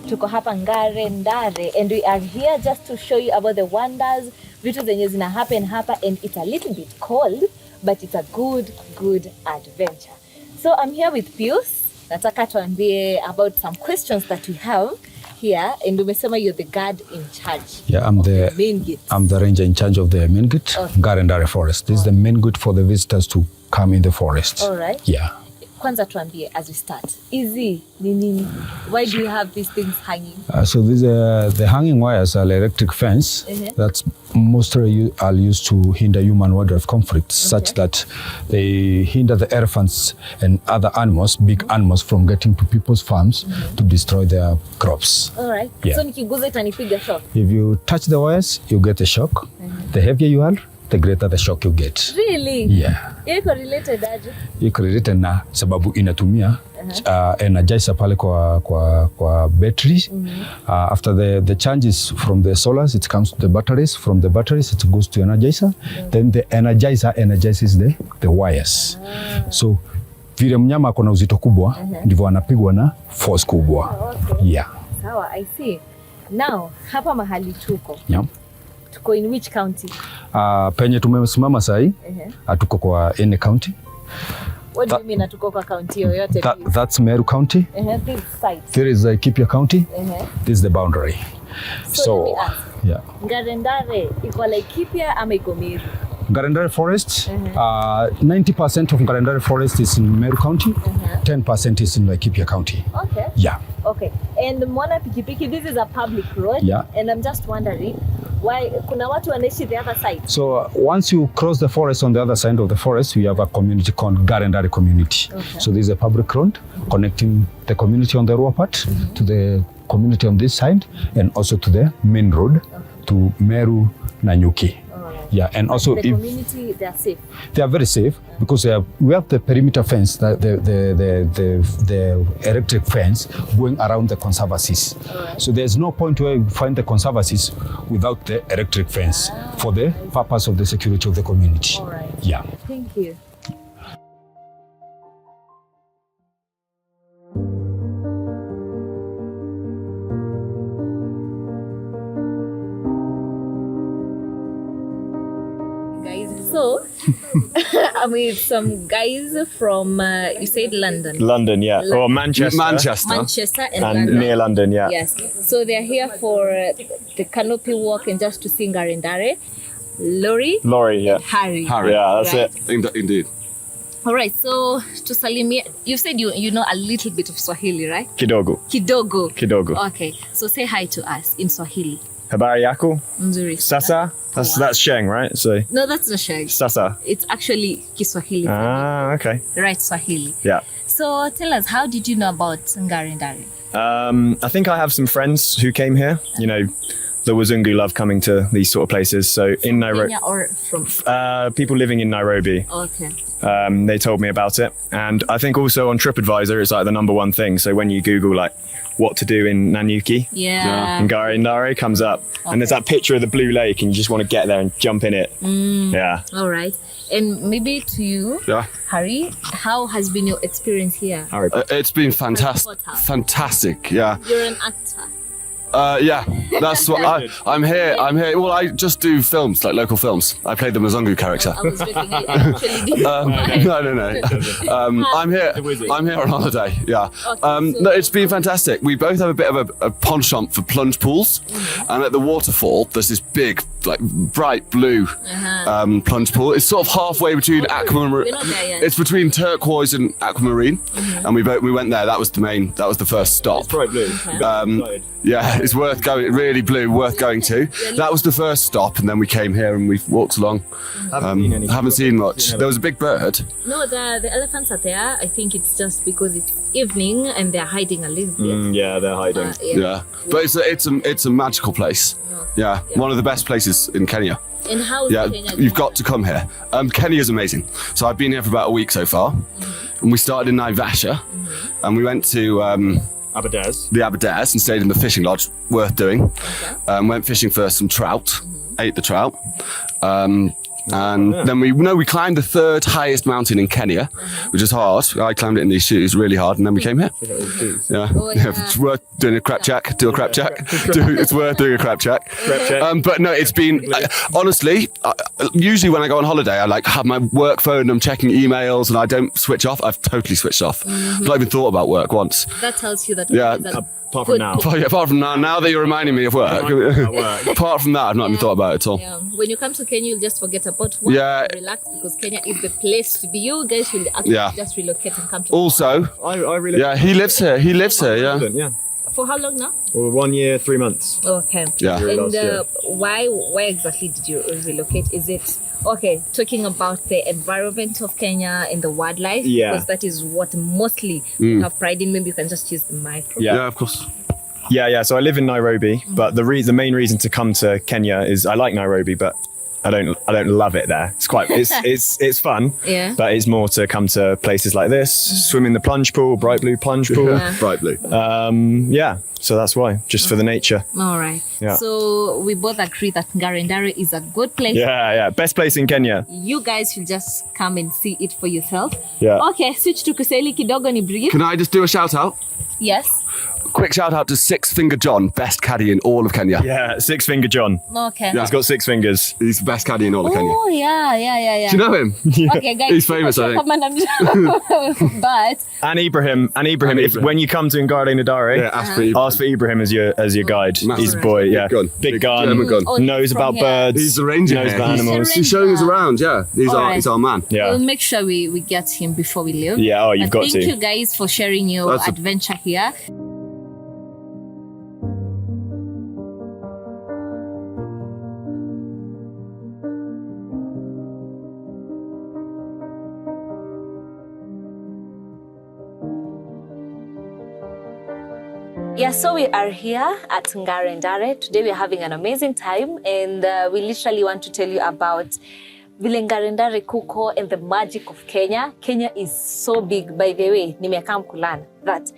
Tuko hapa Ngare Ndare, and we are here just to show you about the wonders, vitu zenye zina happen hapa, and it's a little bit cold, but it's a good adventure. So I'm here with Pius. Nataka tuambie about some questions that we have here, and umesema you're the guard in charge. Yeah, I'm the main gate. I'm the ranger in charge of the main gate, Ngare Ndare forest. This is the main gate for the visitors to come in the forest. All right. Yeah. Kwanza tuambie as we start. Easy, nini? Why do you have these things hanging? So these the hanging wires are electric fence that's mostly are used to hinder human-wildlife conflicts, such that they hinder the elephants and other animals, big animals, from getting to people's farms to destroy their crops. All right. Yeah. So nikiguza itanipiga shock. If you touch the wires, you get a shock. The heavier you are, the greater the shock you get. Really? Yeah. Iko related aje? Iko related na sababu inatumia energizer pale kwa batteries. After the changes from the solars, it comes to the batteries. From the batteries, it goes to energizer. Then the energizer energizes the wires. So vile mnyama akona uzito kubwa, ndivyo anapigwa na force kubwa. Yeah. Sawa, I see. Now, hapa mahali tuko. Yeah. Tuko in which county? Penye tumesimama sahi, tuko kwa any county. What do you mean tuko kwa county yoyote? That's Meru County. This side. There is Laikipia County. This is the boundary. So let me ask. Yeah. Ngare Ndare iko Laikipia ama iko Meru? Ngare Ndare forest, 90% of Ngare Ndare forest is in Meru County, 10% is in Laikipia County. Okay. Yeah. Okay. And Mwana Pikipiki, this is a public road. Yeah. And I'm just wondering why kuna watu wanaishi the other side. So once you cross the forest, on the other side of the forest, we have a community called Ngare Ndare community. Okay. So this is a public road connecting the community on the lower part to the community on this side, and also to the main road to Meru Nanyuki. Yeah, and also the community, they are safe. They are very safe because we have the perimeter fence, the electric fence going around the conservancies. So there's no point where you find the conservancies without the electric fence for the purpose of the security of the community. All right. Yeah. Thank you. So, I'm with some guys from, you said London. London, yeah. Or Manchester. Manchester and London. Near London, yeah. Yes. So they're here for the canopy walk and just to see Ngare Ndare. Laurie, yeah. Harry. Yeah, that's it. Indeed. All right, so to salimia, you said you know a little bit of Swahili, right? Kidogo. Okay, so say hi to us in Swahili. Habari yako? Nzuri. Sasa? That's Sheng, right? So no, that's not Sheng. Sasa. It's actually Kiswahili. Okay. Right, Swahili. Yeah. So tell us, how did you know about Ngare Ndare? I think I have some friends who came here. You know, the Wazungu love coming to these sort of places. So in Nairobi, Kenya or from people living in Nairobi. Okay. They told me about it, and I think also on TripAdvisor it's like the number one thing. So when you Google like what to do in Nanyuki, Ngare Ndare comes up, and there's that picture of the blue lake, and you just want to get there and jump in it. Yeah. All right, and maybe to you, Harry, how has been your experience here? It's been fantastic. Yeah. You're an actor. Yeah, that's what I'm here. Well, I just do films, like local films. I played the Mzungu character. I was joking. I actually did. No. I'm here on holiday. Yeah. Okay, no, it's been fantastic. We both have a bit of a penchant for plunge pools, and at the waterfall, there's this big, like bright blue plunge pool. It's sort of halfway between aquamarine. It's between turquoise and aquamarine, and we went there. That was the first stop. It's bright blue. Yeah, it's worth going. Really blue, worth going to. That was the first stop, and then we came here and we've walked along. Haven't seen much. There was a big bird. No, the elephants are there. I think it's just because it's evening and they're hiding a little bit. Yeah, they're hiding. Yeah, but it's a magical place. Yeah, one of the best places in Kenya. And how is Kenya? You've got to come here. Kenya is amazing. So I've been here for about a week so far, and we started in Naivasha, and we went to the Aberdares and stayed in the fishing lodge. Worth doing. Went fishing for some trout. Ate the trout. And then we climbed the third highest mountain in Kenya, which is hard. I climbed it in these shoes, really hard, and then we came here. Yeah, it's worth doing a crap check. Do a crap check. It's worth doing a crap check. But no, it's been honestly. Usually when I go on holiday, I like have my work phone and I'm checking emails, and I don't switch off. I've totally switched off. I've not even thought about work once. That tells you that. Apart from now. Apart from now that you're reminding me of work. Apart from that, I've not even thought about it at all. Yeah. When you come to Kenya, you'll just forget about work. Relax, because Kenya is the place to be. You guys will actually just relocate and come to. Also, I really. Yeah, he lives here. Yeah. For how long now? Well, 1 year, 3 months. Okay. Yeah. And why exactly did you relocate? Is it talking about the environment of Kenya and the wildlife? Yeah. Because that is what mostly you have pride in. Maybe you can just use the micro. Yeah, of course. Yeah. So I live in Nairobi, but the main reason to come to Kenya is I like Nairobi, but I don't love it there. It's fun. Yeah. But it's more to come to places like this, swim in the plunge pool, bright blue plunge pool. Yeah. Bright blue. So that's why, just for the nature. All right. Yeah. So we both agree that Ngare Ndare is a good place. Yeah. Best place in Kenya. You guys should just come and see it for yourself. Yeah. Okay, switch to Kiswahili kidogo ni brief. Can I just do a shout out? Yes. Quick shout out to Six Finger John, best caddy in all of Kenya. Yeah, Six Finger John. Okay. He's got 6 fingers. He's the best caddy in all of Kenya. Oh, yeah. Do you know him? Okay, guys. He's famous, I think. But And Ibrahim. When you come to Ngare Ndare, ask for Ibrahim as your guide. Massive. He's a boy, yeah. Big gun. German gun. Oh, Knows about here. birds. He's the ranger Knows here. about animals. He's showing us around, yeah. He's our man. Yeah. we'll make sure we get him before we leave. Yeah, you've got to. Thank you guys for sharing your That's adventure here. Yeah, so we are here at Ngare Ndare. Today we're having an amazing time, and we literally want to tell you about vile Ngare Ndare kuko and the magic of Kenya. Kenya is so big, by the way. Nimekam kulan that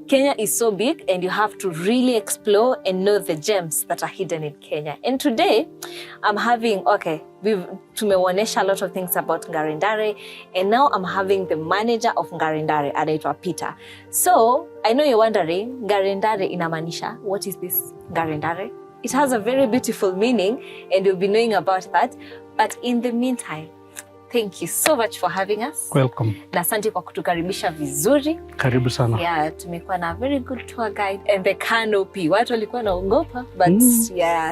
Kenya is so big, and you have to really explore and know the gems that are hidden in Kenya. And today, I'm having, tumewaonesha a lot of things about Ngare Ndare, and now I'm having the manager of Ngare Ndare, anaitwa Peter. So, I know you're wondering, Ngare Ndare inamaanisha, what is this Ngare Ndare? It has a very beautiful meaning, and you'll be knowing about that. But in the meantime, thank you so much for having us. Welcome. Na asante kwa kutukaribisha vizuri. Karibu sana. Yeah, tumekuwa na very good tour guide and the canopy. Watu walikuwa naogopa, but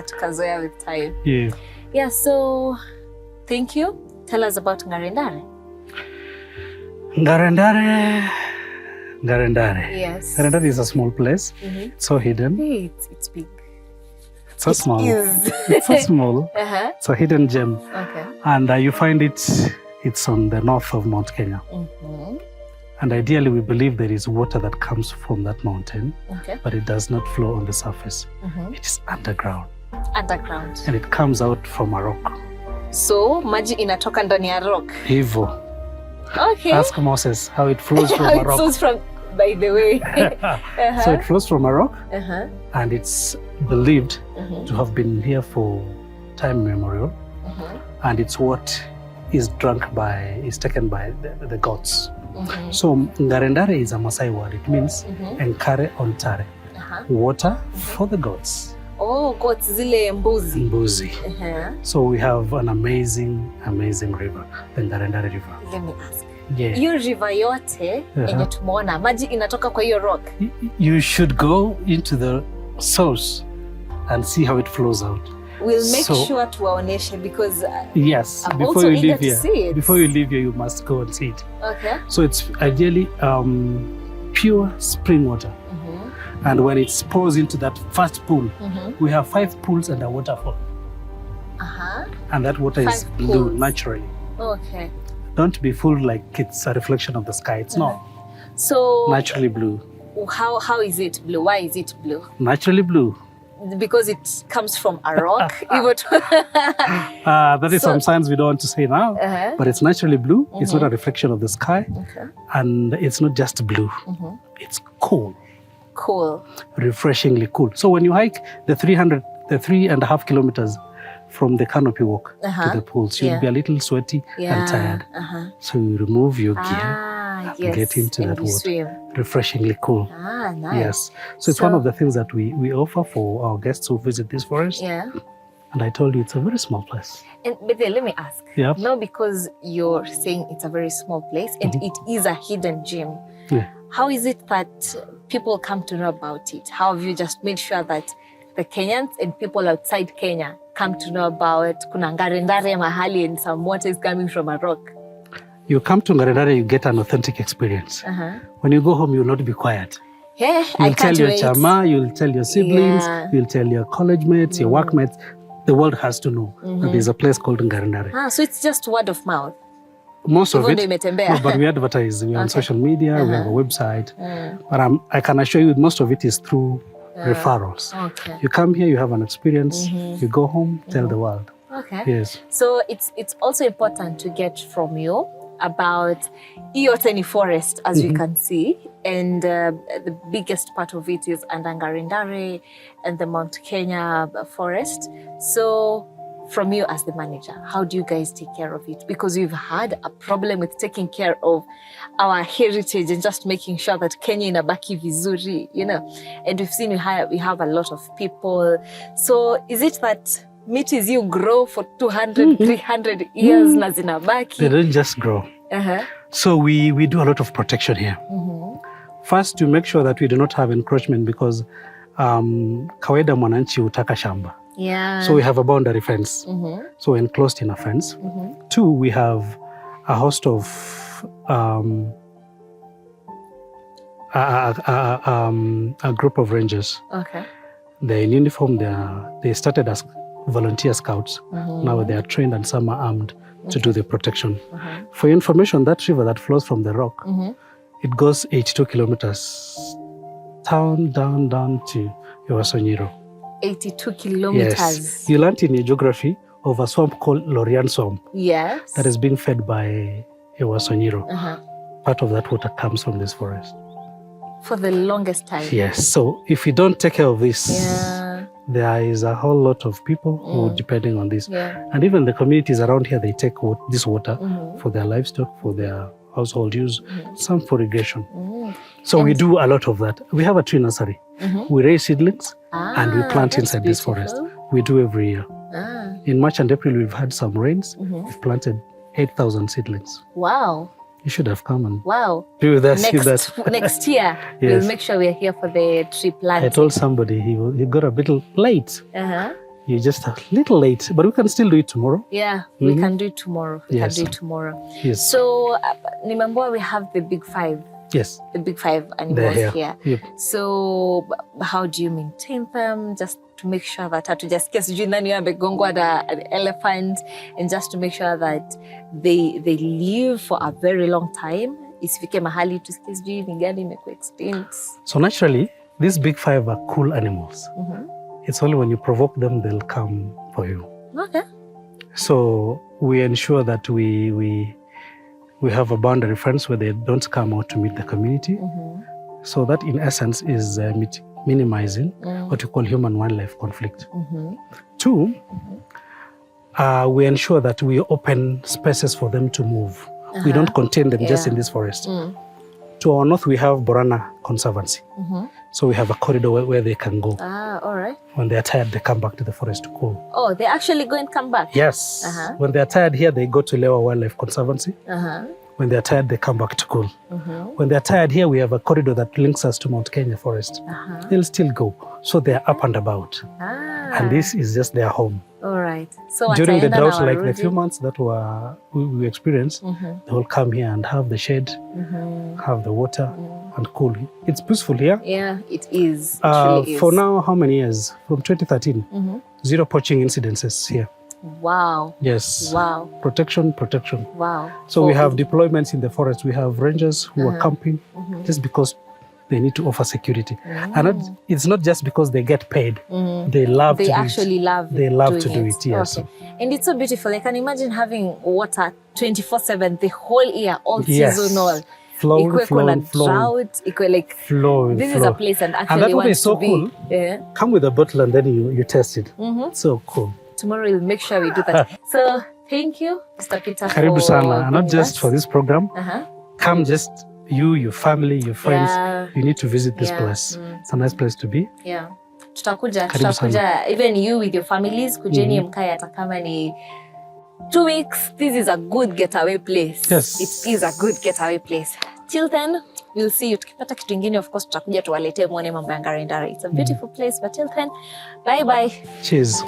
tukazoea with time. Yeah, so thank you. Tell us about Ngare Ndare. Ngare Ndare. Yes. Ngare Ndare is a small place. It's so hidden. Hey, it's big. It's so small. Is. It's so small. It's a hidden gem. Okay. And you find it's on the north of Mount Kenya. And ideally, we believe there is water that comes from that mountain, but it does not flow on the surface. It is underground. Underground. And it comes out from a rock. So, maji inatoka ndani ya rock. Hivyo. Okay. Ask Moses how it flows from a rock. It flows from, by the way. So it flows from a rock, and it's believed to have been here for time memorial, and it's what is taken by the gods. So Ngare Ndare is a Maasai word. It means Ngare Ndare, water for the gods. Oh, gods zile mbuzi. Mbuzi. So we have an amazing river, the Ngare Ndare River. Let me ask. Yeah. Hiyo river yote yenye tumeona, maji inatoka kwa hiyo rock. You should go into the source and see how it flows out. We'll make sure tuwaoneshe because yes, I'm before also you eager leave to here, see it. Before you leave here, you must go and see it. Okay. So it's ideally pure spring water. And when it pours into that first pool, we have 5 pools and a waterfall. And that water is blue pools. Naturally. Okay. Don't be fooled like it's a reflection of the sky. It's not. So naturally blue. How is it blue? Why is it blue? Naturally blue. Because it comes from a rock. That is some science we don't want to say now. But it's naturally blue. It's not a reflection of the sky. And it's not just blue. It's cool. Cool. Refreshingly cool. So when you hike the 3.5 kilometers from the canopy walk to the pools, you'll be a little sweaty and tired. So you remove your gear, get into that water. Swim. Refreshingly cool. Nice. Yes. So it's one of the things that we offer for our guests who visit this forest. Yeah. And I told you it's a very small place. But then let me ask. Yep. Now, because you're saying it's a very small place and it is a hidden gem, how is it that people come to know about it? How have you just made sure that the Kenyans and people outside Kenya come to know about kuna Ngare Ndare mahali and some water is coming from a rock? You come to Ngare Ndare, you get an authentic experience. When you go home, you will not be quiet. Yeah, You'll tell your chama, you'll tell your siblings, you'll tell your college mates, your workmates. The world has to know that there's a place called Ngare Ndare. So it's just word of mouth? Most of it. No, but we advertise. We're on social media, we have a website. But I can assure you most of it is through referrals. Okay. You come here, you have an experience, you go home, tell the world. Okay. Yes. So it's also important to get from you about Ioteni Forest, as you can see, and the biggest part of it is Ngare Ndare and the Mount Kenya forest. So from you as the manager, how do you guys take care of it? Because we've had a problem with taking care of our heritage and just making sure that Kenya inabaki vizuri, you know. And we've seen we have a lot of people. So is it that mitis you grow for 200, 300 years na zinabaki? They don't just grow. So we do a lot of protection here. First, to make sure that we do not have encroachment, because kawaida mwananchi hutaka shamba. So we have a boundary fence. So we're enclosed in a fence. Two, we have a host of a group of rangers. Okay. They're in uniform. They started as volunteer scouts. Now they are trained and some are armed to do the protection. For your information, that river that flows from the rock, it goes 82 kilometers down to Ewasonyiro. 82 kilometers. Yes. You learned in your geography of a swamp called Lorian Swamp. Yes. That is being fed by Ewasonyiro. Part of that water comes from this forest. For the longest time. Yes. So if you don't take care of this, there is a whole lot of people who are depending on this. And even the communities around here, they take this water for their livestock, for their household use, some for irrigation. So we do a lot of that. We have a tree nursery. We raise seedlings and we plant inside this forest. We do every year. In March and April, we've had some rains. We've planted 8,000 seedlings. Wow. You should have come and do that. Next year, we'll make sure we're here for the tree planting. I told somebody he got a bit late. You're just a little late, but we can still do it tomorrow. Yeah, we can do it tomorrow. We can do it tomorrow. Yes. So, remember we have the big five. Yes. The big five animals here. Yep. So, how do you maintain them? Just to make sure that hatujasikia sijui nani amegongwa na an elephant, and just to make sure that they live for a very long time. Isifike mahali tusikie sijui ni gani imekuwa extinct. So naturally, these big five are cool animals. It's only when you provoke them, they'll come for you. Okay. So we ensure that we have a boundary fence where they don't come out to meet the community. So that in essence is minimizing what we call human-wildlife conflict. Two, we ensure that we open spaces for them to move. We don't contain them just in this forest. To our north, we have Borana Conservancy. So we have a corridor where they can go. All right. When they're tired, they come back to the forest to cool. Oh, they actually go and come back? Yes. When they're tired here, they go to Lewa Wildlife Conservancy. When they're tired, they come back to cool. When they're tired here, we have a corridor that links us to Mount Kenya forest. They'll still go. So they're up and about. And this is just their home. All right. So during the drought, like the few months that we experienced, they will come here and have the shade, have the water, and cool. It's peaceful here. Yeah, it is. It really is. For now, how many years? From 2013, 0 poaching incidences here. Wow. Yes. Wow. Protection. Wow. So we have deployments in the forest. We have rangers who are camping just because they need to offer security. And it's not just because they get paid. They love to do it. They actually love to do it, yes. Okay. And it's so beautiful. I can imagine having water 24/7 the whole year, all seasonal. Flow. Drought, like flow. This is a place and actually and that want is so to be. Cool. Come with a bottle and then you test it. So cool. tomorrow we'll make sure we do that. So thank you, Mr. Peter. Karibu sana, not just for this program. Come just you, your family, your friends. You need to visit this place. It's a nice place to be. Yeah. Tutakuja, even you with your families, kujeni mkae hata kama ni 2 weeks. This is a good getaway place. Yes. It is a good getaway place. Till then, we'll see you. Tukipata kitu ingine, of course, tutakuja tuwaletee muone mambo ya Ngare Ndare. It's a beautiful place, but till then, bye bye. Cheers.